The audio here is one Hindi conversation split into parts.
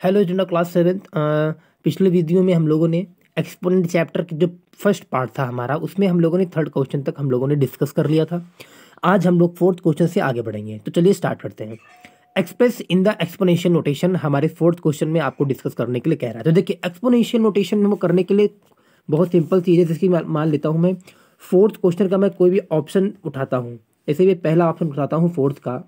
Hello student class 7। पिछले वीडियो में हम लोगों ने एक्सपोनेंट चैप्टर की जो फर्स्ट पार्ट था हमारा, उसमें हम लोगों ने थर्ड क्वेश्चन तक हम लोगों ने डिस्कस कर लिया था। आज हम लोग फोर्थ क्वेश्चन से आगे बढ़ेंगे, तो चलिए स्टार्ट करते हैं। Express in the exponential notation हमारे फोर्थ क्वेश्चन में आपको डिस्कस करने के लिए कह रहा है। तो देखिए, एक्सपोनेंशियल नोटेशन में वो करने के लिए बहुत सिंपल चीज़ है, जिसकी मान लेता हूँ मैं फोर्थ क्वेश्चन का मैं कोई भी ऑप्शन उठाता हूँ। जैसे मैं पहला ऑप्शन उठाता हूँ फोर्थ का,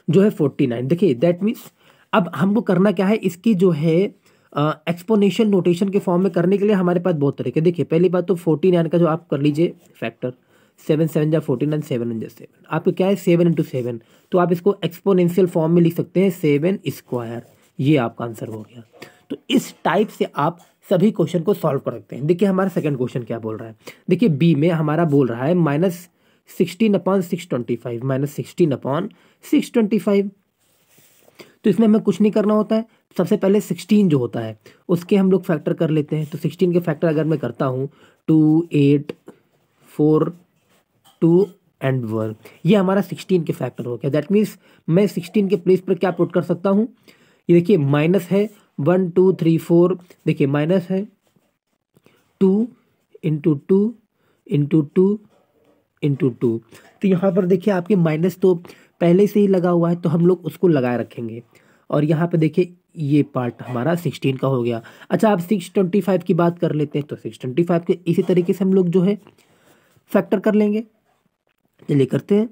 जो है 49। देखिए दैट मीन्स अब हमको करना क्या है, इसकी जो है एक्सपोनेंशियल नोटेशन के फॉर्म में करने के लिए हमारे पास बहुत तरीके। देखिए पहली बात तो 49 का जो आप कर लीजिए फैक्टर, 7 7 जा 49, 7 1 जा 7, आपको क्या है 7 इंटू 7, तो आप इसको एक्सपोनेंशियल फॉर्म में लिख सकते हैं 7 स्क्वायर। ये आपका आंसर हो गया। तो इस टाइप से आप सभी क्वेश्चन को सॉल्व कर सकते हैं। देखिए हमारा सेकंड क्वेश्चन क्या बोल रहा है। देखिए बी में हमारा बोल रहा है -16/625, -16/625। तो इसमें हमें कुछ नहीं करना होता है। सबसे पहले 16 जो होता है उसके हम लोग फैक्टर कर लेते हैं। तो 16 के फैक्टर अगर मैं करता हूँ 2 8 4 2 एंड 1, ये हमारा 16 के फैक्टर हो गया। दैट मीन्स मैं 16 के प्लेस पर क्या पुट कर सकता हूँ, ये देखिए माइनस है 1 2 3 4, देखिए माइनस है 2 इंटू 2 इंटू 2 इंटू 2। तो यहाँ पर देखिए आपके माइनस तो पहले से ही लगा हुआ है, तो हम लोग उसको लगाए रखेंगे। और यहाँ पे देखिए ये पार्ट हमारा 16 का हो गया। अच्छा, आप 625 की बात कर लेते हैं, तो 625 के इसी तरीके से हम लोग जो है फैक्टर कर लेंगे। चलिए करते हैं।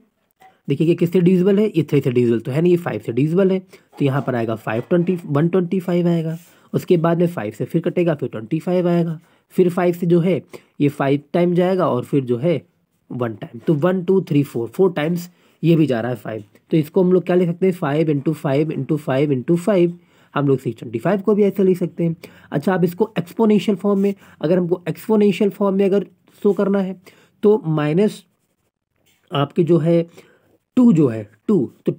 देखिए कि किससे डिविजिबल है, ये 3 से डिविजिबल तो है नहीं, ये 5 से डिविजिबल है। तो यहाँ पर आएगा 125 आएगा। उसके बाद में 5 से फिर कटेगा, फिर 25 आएगा। फिर 5 से जो है ये 5 टाइम जाएगा, और फिर जो है 1 टाइम। तो 1 2 3 4 टाइम्स ये भी जा रहा है 5। तो इसको हम लोग क्या लिख सकते हैं, 5 इंटू 5 इंटू 5 इंटू 5। हम लोग 625 को भी ऐसे लिख सकते हैं। अच्छा, अब इसको एक्सपोनेंशियल फॉर्म में, अगर हमको एक्सपोनेंशियल फॉर्म में अगर शो करना है, तो माइनस आपके जो है 2 जो है 2, तो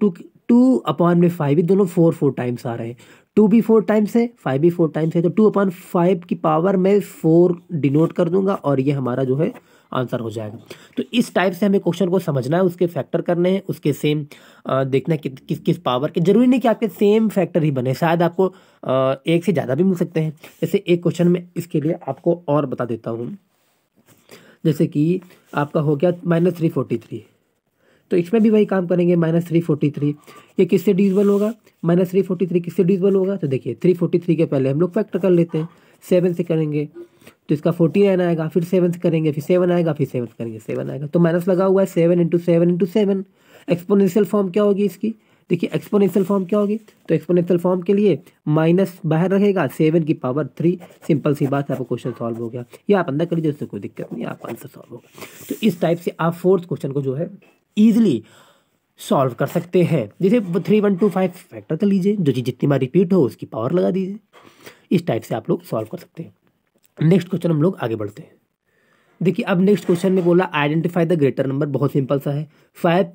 2 अपॉन में 5, दोनों 4 टाइम्स आ रहे हैं। 2 भी 4 टाइम्स है, 5 भी 4 टाइम्स है, तो 2/5 की पावर में 4 डिनोट कर दूंगा, और ये हमारा जो है आंसर हो जाएगा। तो इस टाइप से हमें क्वेश्चन को समझना है, उसके फैक्टर करने हैं, उसके सेम देखना है कि किस किस पावर के। जरूरी नहीं कि आपके सेम फैक्टर ही बने, शायद आपको एक से ज़्यादा भी मिल सकते हैं। जैसे एक क्वेश्चन में इसके लिए आपको और बता देता हूँ। जैसे कि आपका हो गया -343, तो इसमें भी वही काम करेंगे। -343 ये किससे डिविजिबल होगा, -343 किससे डिविजिबल होगा। तो देखिए 343 के पहले हम लोग फैक्टर कर लेते हैं, 7 से करेंगे तो इसका 49 आएगा, फिर 7 से करेंगे, फिर 7 आएगा, फिर 7 से करेंगे 7 आएगा। तो माइनस लगा हुआ है 7 इंटू 7 इंटू 7। एक्सपोनेंशियल फॉर्म क्या होगी इसकी, देखिए एक्सपोनेंशियल फॉर्म क्या होगी। तो एक्सपोनेंशियल फॉर्म के लिए माइनस बाहर रहेगा, 7 की पावर 3। सिंपल सी बात है, आपको क्वेश्चन सॉल्व हो गया। ये आप अंदर कर लीजिए, उससे कोई दिक्कत नहीं, आपका आंसर सॉल्व होगा। तो इस टाइप से आप फोर्थ क्वेश्चन को जो है ईजिली सॉल्व कर सकते हैं। जैसे 3 1 2 5 फैक्टर कर लीजिए, जो चीज़ जितनी बार रिपीट हो उसकी पावर लगा दीजिए। इस टाइप से आप लोग सॉल्व कर सकते हैं। नेक्स्ट क्वेश्चन हम लोग आगे बढ़ते हैं। देखिए अब नेक्स्ट क्वेश्चन में बोला आइडेंटिफाई द ग्रेटर नंबर। बहुत सिंपल सा है, 5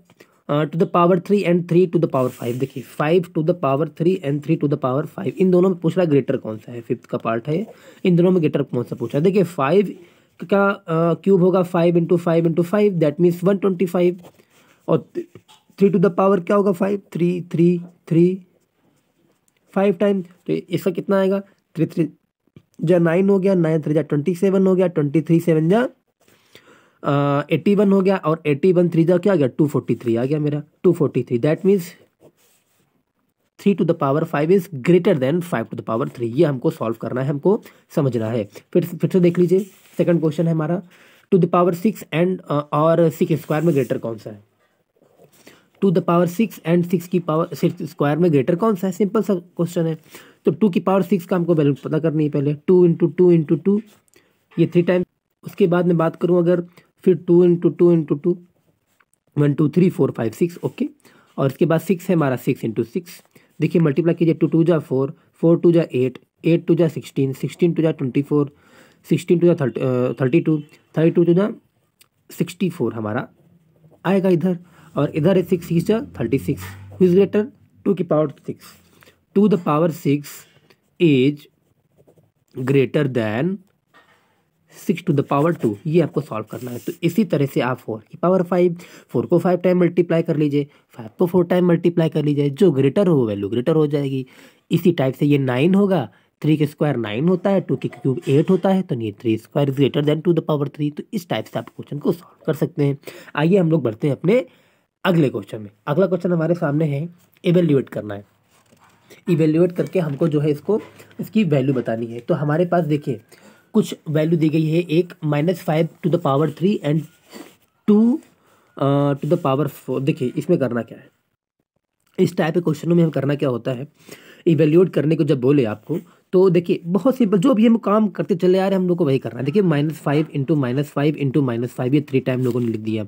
to the power 3 and 3 to the power 5। देखिए 5 to the power 3 and 3 to the power 5, इन दोनों में पूछ रहा है ग्रेटर कौन सा है, फिफ्थ का पार्ट है। इन दोनों में ग्रेटर कौन सा पूछा है। देखिए 5 का क्यूब होगा 5 इंटू 5 इंटू 5, दैट मीन्स 125। और 3 टू द पावर क्या होगा 5, 3 3 3 5 टाइम। तो इसका कितना आएगा, 3 3 जा 9 हो गया, 9 3 जा 27 हो गया, 23 7 जा 81 हो गया, और 81 3 जा क्या आ गया 243 आ गया मेरा 243। That means 3 to the power 5 is greater than 5 to the power 3। ये हमको सॉल्व करना है, हमको समझना है। फिर से देख लीजिए, सेकंड क्वेश्चन है हमारा, टू द पावर 6 एंड और 6 स्क्वायर में ग्रेटर कौन सा है। टू द पावर 6 एंड 6 की पावर 6 स्क्वायर में ग्रेटर कौन सा है, सिंपल सा क्वेश्चन है। तो 2 की पावर 6 का हमको वैल्यू पता करनी है पहले, 2 इंटू 2 इंटू 2, ये 3 टाइम। उसके बाद में बात करूं अगर, फिर 2 इंटू 2 इंटू 2, 1 2 3 4 5 6, ओके। और इसके बाद 6 है हमारा, 6 इंटू 6। देखिए मल्टीप्लाई कीजिए, 2 2 जा 4, 4 2 जा 8, 8 2 जा 16, 16 2 जा 24, 16 2 जा 32, 32 2 जा 64 हमारा आएगा इधर। और इधर है 6 6 जा 36, इज ग्रेटर 2 की power 6, 2 the power 6 is greater than 6 to the power 2, ये आपको सॉल्व करना है। तो इसी तरह से आप 4 की पावर 5, 4 को 5 टाइम मल्टीप्लाई कर लीजिए, 5 को 4 टाइम मल्टीप्लाई कर लीजिए, जो ग्रेटर हो वैल्यू ग्रेटर हो जाएगी। इसी टाइप से ये 9 होगा, 3 के स्क्वायर 9 होता है, 2 के क्यूब 8 होता है, तो ये 3 square greater than to the power 3। तो इस टाइप से आप क्वेश्चन को सॉल्व कर सकते हैं। आइए हम लोग बढ़ते हैं अपने अगले क्वेश्चन में। अगला क्वेश्चन हमारे सामने है, इवेल्युएट करना है। इवेल्युएट करके हमको जो है इसकी वैल्यू बतानी है। तो हमारे पास देखिए कुछ वैल्यू दी गई है, एक -5 to the power 3 and 2 to the power 4। देखिए इसमें करना क्या है, इस टाइप के क्वेश्चनों में हम करना क्या होता है, इवेल्युएट करने को जब बोले आपको तो देखिए बहुत सिंपल, जो भी हम काम करते चले आ रहे हैं हम लोग को वही करना है। देखिए -5 इंटू -5 इंटू -5, ये 3 टाइम लोगों ने लिख दिया।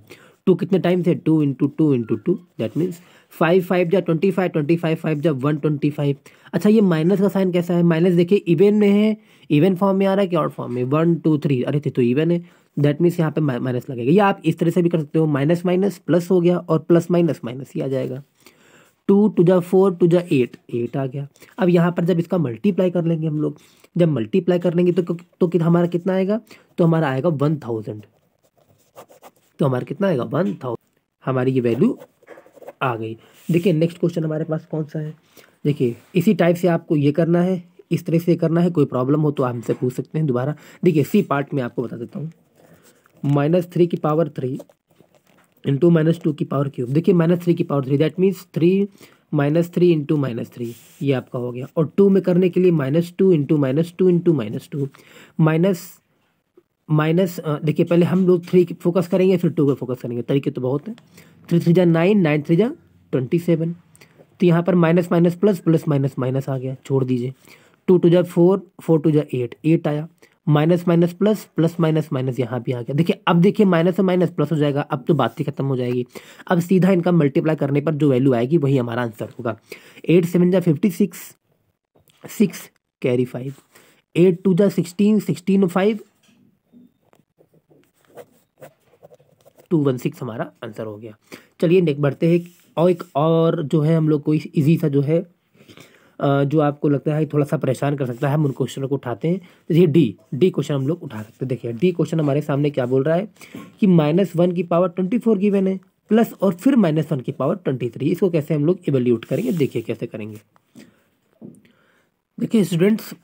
2 कितने टाइम से, 2 इंटू 2 इंटू 2, दैट मीन्स 5 5 जा 25, 25 5 जा 125। अच्छा ये माइनस का साइन कैसा है, माइनस देखिए इवन में है, इवन फॉर्म में आ रहा है कि ऑड फॉर्म में, 1 2 3, अरे तो इवन है, दैट मीन्स यहाँ पे माइनस लगेगा। या आप इस तरह से भी कर सकते हो, माइनस माइनस प्लस हो गया और प्लस माइनस माइनस ही आ जाएगा। 2 टू जा 4 टू जा 8, 8 आ गया। अब यहाँ पर जब इसका मल्टीप्लाई कर लेंगे हम लोग, जब मल्टीप्लाई कर लेंगे तो हमारा कितना आएगा, तो हमारा आएगा 1000। तो हमारा कितना आएगा 1000, हमारी ये वैल्यू आ गई। देखिए नेक्स्ट क्वेश्चन हमारे पास कौन सा है, देखिए इसी टाइप से आपको ये करना है, इस तरह से करना है। कोई प्रॉब्लम हो तो आप हमसे पूछ सकते हैं दोबारा। देखिए सी पार्ट में आपको बता देता हूँ, -3 की पावर 3 इंटू -2 की पावर क्यूब। देखिए -3 की पावर 3, दैट मीन्स 3 -3 इंटू -3, ये आपका हो गया। और 2 में करने के लिए -2 इंटू -2 इंटू -2 माइनस देखिए पहले हम लोग 3 फोकस करेंगे फिर 2 पे फोकस करेंगे, तरीके तो बहुत है। 3 3 जा 9, 9 3 जा 27। तो यहाँ पर minus minus plus, plus minus minus आ गया, छोड़ दीजिए। 2 2 जा 4, 4 2 जा 8, 8 आया। Minus minus plus, plus minus minus यहाँ भी आ गया। देखिए अब देखिए माइनस से माइनस प्लस हो जाएगा, अब तो बात ही खत्म हो जाएगी। अब सीधा इनका मल्टीप्लाई करने पर जो वैल्यू आएगी वही हमारा आंसर होगा। 8 7 जा 56, 6 कैरी 5, 8 2 जा 16, 16 5 216 हमारा आंसर हो गया। चलिए नेक्स्ट बढ़ते हैं, और एक और जो है हम लोग को इजी सा जो है जो आपको लगता है थोड़ा सा परेशान कर सकता है, हम उन क्वेश्चनों को उठाते हैं। जैसे डी क्वेश्चन हम लोग उठा सकते हैं। देखिए डी क्वेश्चन हमारे सामने क्या बोल रहा है कि -1 की पावर 24 गिवन है, प्लस और फिर -1 की पावर 23। इसको कैसे हम लोग इवेल्यूट करेंगे, देखिए कैसे करेंगे। देखिए स्टूडेंट्स,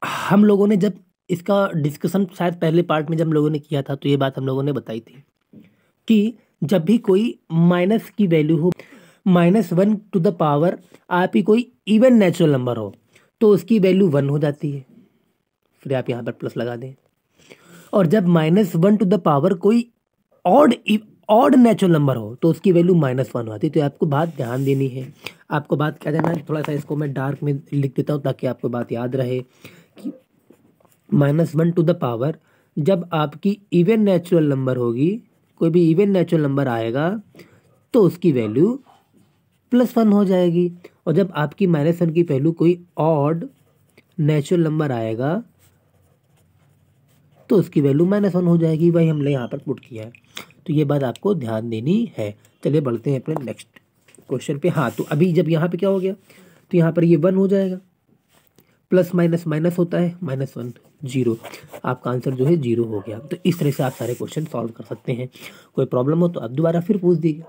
हम लोगों ने जब इसका डिस्कशन शायद पहले पार्ट में जब हम लोगों ने किया था तो ये बात हम लोगों ने बताई थी कि जब भी कोई माइनस की वैल्यू हो, -1 टू द पावर आपकी कोई इवन नेचुरल नंबर हो तो उसकी वैल्यू 1 हो जाती है, फिर आप यहाँ पर प्लस लगा दें। और जब -1 टू द पावर कोई ऑड नेचुरल नंबर हो तो उसकी वैल्यू -1 आती है। तो आपको बात ध्यान देनी है, आपको बात क्या देना है, थोड़ा सा इसको मैं डार्क में लिख देता हूँ ताकि आपको बात याद रहे कि -1 टू द पावर जब आपकी इवन नेचुरल नंबर होगी, कोई भी इवन नेचुरल नंबर आएगा तो उसकी वैल्यू +1 हो जाएगी। और जब आपकी -1 की वैल्यू कोई ऑड नेचुरल नंबर आएगा तो उसकी वैल्यू -1 हो जाएगी, वही हमने यहाँ पर पुट किया है। तो ये बात आपको ध्यान देनी है। चलिए बढ़ते हैं अपने नेक्स्ट क्वेश्चन पे। हाँ तो अभी जब यहाँ पे क्या हो गया, तो यहाँ पर ये 1 हो जाएगा, प्लस माइनस माइनस होता है, -1 0, आपका आंसर जो है 0 हो गया। तो इस तरह से आप सारे क्वेश्चन सॉल्व कर सकते हैं। कोई प्रॉब्लम हो तो आप दोबारा फिर पूछ दीजिए।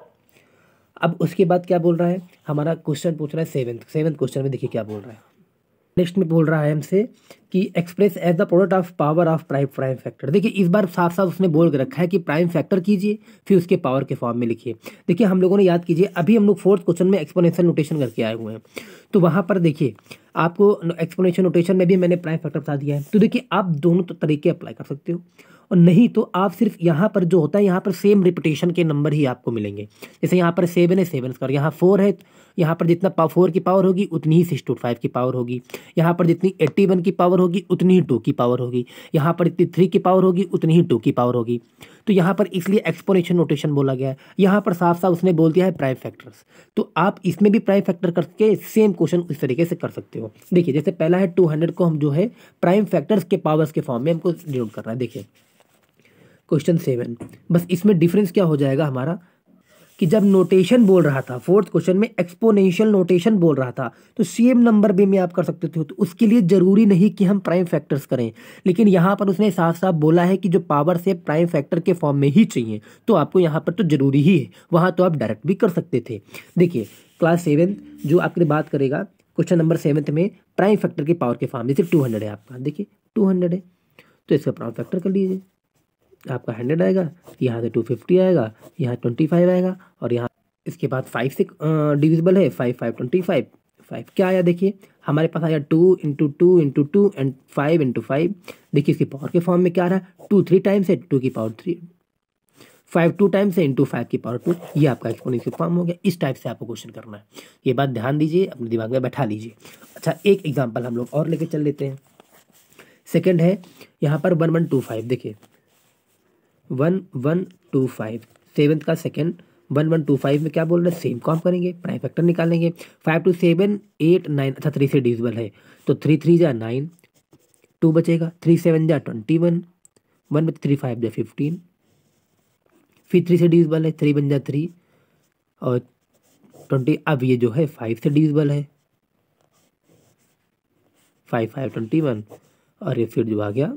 अब उसके बाद क्या बोल रहा है, हमारा क्वेश्चन पूछ रहा है सेवेंथ क्वेश्चन में। देखिए क्या बोल रहा है, नेक्स्ट में बोल रहा है हमसे कि express as the product of power of prime factor. देखिए इस बार साफ साफ उसने बोल के रखा है कि प्राइम फैक्टर कीजिए फिर उसके पावर के फॉर्म में लिखिए। देखिए हम लोगों ने याद कीजिए, अभी हम लोग 4th क्वेश्चन में एक्सपोनेंशियल नोटेशन करके आए हुए हैं, तो वहां पर देखिए आपको एक्सपोनेंशियल नोटेशन में भी मैंने प्राइम फैक्टर बता दिया है। तो देखिए आप दोनों तरीके अप्लाई कर सकते हो, और नहीं तो आप सिर्फ यहाँ पर जो होता है यहाँ पर सेम रिपीटेशन के नंबर ही आपको मिलेंगे। जैसे यहाँ पर 7 है 7 स्क्वायर, यहाँ 4 है, यहाँ पर जितना 4 की पावर होगी उतनी ही 625 की पावर होगी। यहाँ पर जितनी 81 की पावर होगी उतनी ही 2 की पावर होगी। यहाँ पर जितनी 3 की पावर होगी उतनी ही 2 की पावर होगी। तो यहाँ पर इसलिए एक्सपोनेंशियल नोटेशन बोला गया है। यहाँ पर साफ साफ उसने बोल दिया है प्राइम फैक्टर्स, तो आप इसमें भी प्राइम फैक्टर करके सेम क्वेश्चन इस तरीके से कर सकते हो। देखिए जैसे पहला है 200 को हम जो है प्राइम फैक्टर्स के पावर्स के फॉर्म में हमको डिनोट करना है। देखिए क्वेश्चन 7, बस इसमें डिफरेंस क्या हो जाएगा हमारा, कि जब नोटेशन बोल रहा था, फोर्थ क्वेश्चन में एक्सपोनेंशियल नोटेशन बोल रहा था, तो सेम नंबर वे में आप कर सकते थे, तो उसके लिए जरूरी नहीं कि हम प्राइम फैक्टर्स करें, लेकिन यहाँ पर उसने साफ साफ बोला है कि जो पावर से प्राइम फैक्टर के फॉर्म में ही चाहिए, तो आपको यहाँ पर तो जरूरी ही है, वहाँ तो आप डायरेक्ट भी कर सकते थे। देखिए क्लास 7 जो आपकी बात करेगा, क्वेश्चन नंबर 7 में प्राइम फैक्टर की पावर के फॉर्म, जैसे 200 है आपका, देखिए 200 है, तो इसका प्राइम फैक्टर कर लीजिए, आपका 100 आएगा, यहाँ से 250 आएगा, यहाँ 25 आएगा, और यहाँ इसके बाद 5 से डिविजिबल है, 5 5 25, 5 क्या आया, देखिए हमारे पास आया 2 इंटू 2 इंटू 2 एंड 5 इंटू 5। देखिए इसकी पावर के फॉर्म में क्या आ रहा है, 2 3 टाइम्स है, 2 की पावर 3, 5 2 टाइम्स है इंटू 5 की पावर 2, ये आपका एक्सपोनेंशियल फॉर्म हो गया। इस टाइप से आपको क्वेश्चन करना है, ये बात ध्यान दीजिए, अपने दिमाग में बैठा लीजिए। अच्छा एक एग्जाम्पल हम लोग और लेके चल लेते हैं। सेकेंड है यहाँ पर 1125, देखिए 1125, सेवंथ का सेकेंड 1125 में क्या बोल रहे हैं, सेम काम करेंगे, प्राइम फैक्टर निकालेंगे। 5 2 7 8 9, अच्छा 3 से डिविजिबल है, तो 3 3 जा 9, 2 बचेगा, 3 7 जा 21, 1 में 3 5 जा 15, फिर 3 से डिविजिबल है, 3 बन जा 3 और 20, अब ये जो है 5 से डिविजिबल है, 5 5 21, और ये फिर जो आ गया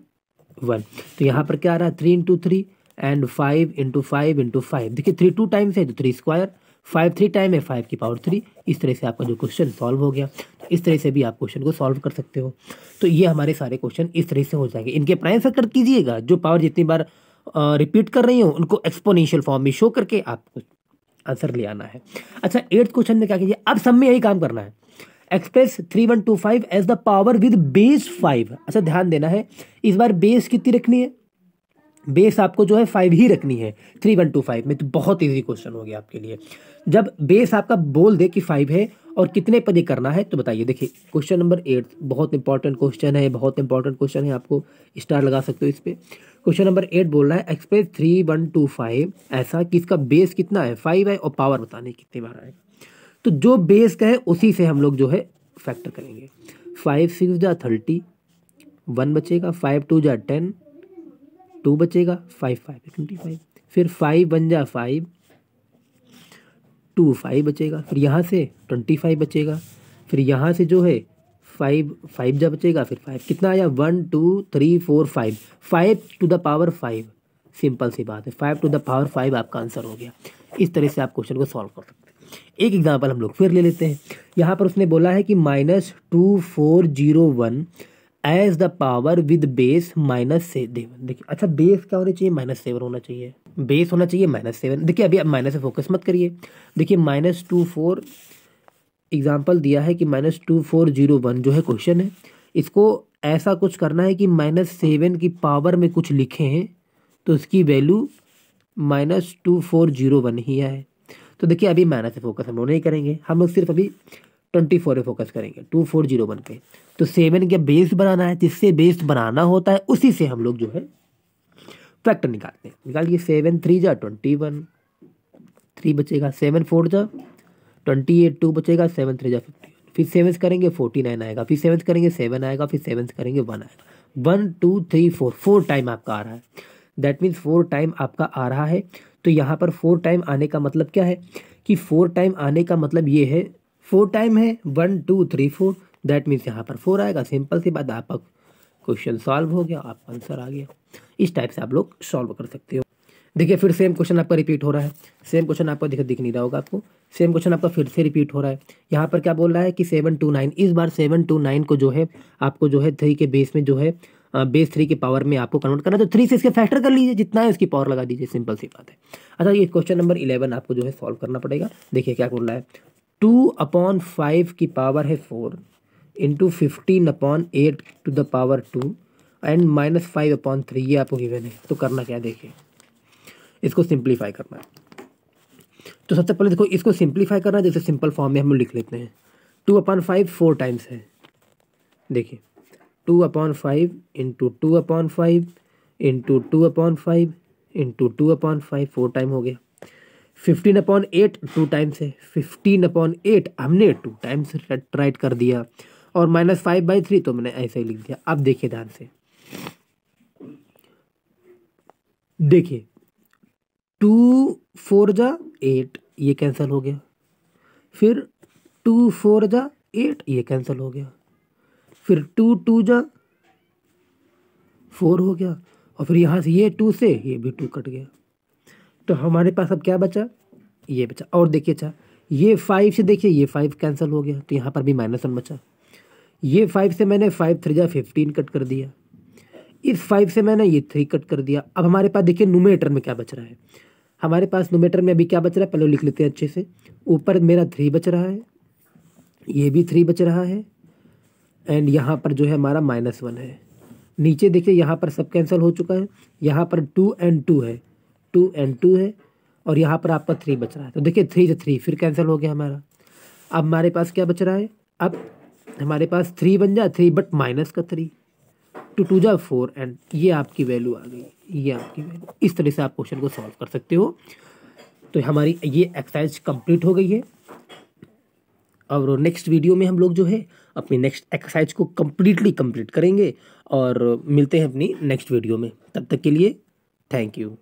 1, तो यहाँ पर क्या आ रहा है 3 इंटू 3 एंड 5 इंटू 5 इंटू 5, देखिए 3 2 टाइम्स है तो 3 स्क्वायर, 5 3 टाइम है 5 की पावर 3। इस तरह से आपका जो क्वेश्चन सॉल्व हो गया। तो इस तरह से भी आप क्वेश्चन को सॉल्व कर सकते हो। तो ये हमारे सारे क्वेश्चन इस तरह से हो जाएंगे। इनके प्राइम फैक्टर कीजिएगा, जो पावर जितनी बार रिपीट कर रही हो उनको एक्सपोनेंशियल फॉर्म में शो करके आपको आंसर ले आना है। अच्छा 8th क्वेश्चन में क्या कीजिए, अब सब में यही काम करना है, express 3125 as the power with base 5। अच्छा ध्यान देना है, इस बार बेस कितनी रखनी है, बेस आपको जो है 5 ही रखनी है 3125 में। तो बहुत इजी क्वेश्चन हो गया आपके लिए, जब बेस आपका बोल दे कि 5 है और कितने पद करना है, तो बताइए। देखिए क्वेश्चन नंबर 8 बहुत इंपॉर्टेंट क्वेश्चन है, बहुत इंपॉर्टेंट क्वेश्चन है, आपको स्टार लगा सकते हो इस पे। क्वेश्चन नंबर 8 बोल रहा है एक्सप्रेस 3125 ऐसा कि इसका बेस कितना है 5 है और पावर बताने कितनी बार आएगा। तो जो बेस का है उसी से हम लोग जो है फैक्टर करेंगे। 5 6 जा 30, 1 बचेगा, 5 2 जा 10, 2 बचेगा, 5 5 25, फिर 5 1 जा 5, 2 5 बचेगा, फिर यहाँ से 25 बचेगा, फिर यहाँ से जो है 5 5 जा बचेगा, फिर 5 कितना आया 1 2 3 4 5, 5 टू द पावर 5, सिंपल सी बात है, 5 टू द पावर 5 आपका आंसर हो गया। इस तरह से आप क्वेश्चन को सॉल्व कर सकते हैं। एक एग्जाम्पल हम लोग फिर ले लेते हैं। यहाँ पर उसने बोला है कि -2401 as the power with base -7। देखिए अच्छा बेस क्या होना चाहिए, -7 होना चाहिए, बेस होना चाहिए -7। देखिए अभी आप माइनस से फोकस मत करिए, देखिए -24 एग्जाम्पल दिया है कि -2401 जो है क्वेश्चन है, इसको ऐसा कुछ करना है कि -7 की पावर में कुछ लिखे हैं तो उसकी वैल्यू -2401 ही है। तो देखिए अभी माइनस से फोकस हम लोग नहीं करेंगे, हम लोग सिर्फ अभी 24 पे फोकस करेंगे, 2401 पे। तो 7 का बेस बनाना है, जिससे बेस बनाना होता है उसी से हम लोग जो है फैक्टर निकालते हैं। निकालिए 7 3 जा 21, 3 बचेगा, 7 4 जा 28, 2 बचेगा, 7 3 जा 51, फिर 7 करेंगे 49 आएगा, फिर 7 करेंगे 7 आएगा, फिर 7 करेंगे 1 आएगा। 1 2 3 4 4 टाइम आपका आ रहा है, दैट मीन्स 4 टाइम आपका आ रहा है। तो यहाँ पर 4 टाइम आने का मतलब क्या है कि 4 टाइम आने का मतलब ये है 4 टाइम है 1 2 3 4, दैट मीन्स यहाँ पर 4 आएगा। सिंपल सी बात, आपका क्वेश्चन सॉल्व हो गया, आपका आंसर आ गया। इस टाइप से आप लोग सॉल्व कर सकते हो। देखिए फिर सेम क्वेश्चन आपका रिपीट हो रहा है, सेम क्वेश्चन आपको दिख नहीं रहा होगा आपको, सेम क्वेश्चन आपका फिर से रिपीट हो रहा है। यहाँ पर क्या बोल रहा है कि 729, इस बार 729 को जो है आपको जो है 3 के बेस में जो है बेस 3 के पावर में आपको कन्वर्ट करना है, तो 3 से इसके फैक्टर कर लीजिए, जितना है उसकी पावर लगा दीजिए, सिंपल सी बात है। अच्छा ये क्वेश्चन नंबर 11 आपको जो है सॉल्व करना पड़ेगा। देखिए क्या बोल रहा है, 2/5 की पावर है 4 into 15/8 to the power 2 and -5/3, ये आपको गिवन है। तो करना क्या है, देखिए इसको सिंप्लीफाई करना है। तो सबसे पहले देखो इसको सिंप्लीफाई करना है, जैसे सिंपल फॉर्म में हम लोग लिख लेते हैं। 2/5 4 टाइम्स है, देखिए 2/5 इंटू 2/5 इंटू 2/5 इंटू 2/5, 4 टाइम हो गया। 15/8 2 टाइम्स है, 15/8 हमने 2 टाइम्स राइट कर दिया, और -5/3 तो मैंने ऐसे ही लिख दिया। अब देखिए ध्यान से, देखिए 2 4 जा 8, ये कैंसिल हो गया। फिर 2 4 जा 8, ये कैंसिल हो गया। फिर 2 2 जा 4 हो गया। और फिर यहाँ से ये 2 से ये भी 2 कट गया। तो हमारे पास अब क्या बचा, ये बचा। और देखिए अच्छा, ये 5 से देखिए ये 5 कैंसिल हो गया, तो यहाँ पर भी -1 बचा। ये 5 से मैंने 5 3 जा 15 कट कर दिया। इस 5 से मैंने ये 3 कट कर दिया। अब हमारे पास देखिए न्यूमरेटर में क्या बच रहा है। हमारे पास न्यूमरेटर में अभी क्या बच रहा है, पहले लिख लेते हैं अच्छे से। ऊपर मेरा 3 बच रहा है, ये भी 3 बच रहा है, एंड यहाँ पर जो है हमारा -1 है। नीचे देखिए यहाँ पर सब कैंसिल हो चुका है। यहाँ पर 2 and 2 है, 2 and 2 है, और यहाँ पर आपका 3 बच रहा है। तो देखिए 3 से 3 फिर कैंसिल हो गया हमारा। अब हमारे पास क्या बच रहा है, अब हमारे पास 3 बन जाए 3 बट माइनस का 3, 2 2 जा 4, एंड ये आपकी वैल्यू आ गई, ये आपकी वैल्यू। इस तरह से आप क्वेश्चन को सॉल्व कर सकते हो। तो हमारी ये एक्सरसाइज कंप्लीट हो गई है। और नेक्स्ट वीडियो में हम लोग जो है अपनी नेक्स्ट एक्सरसाइज को कंप्लीट करेंगे और मिलते हैं अपनी नेक्स्ट वीडियो में। तब तक के लिए थैंक यू।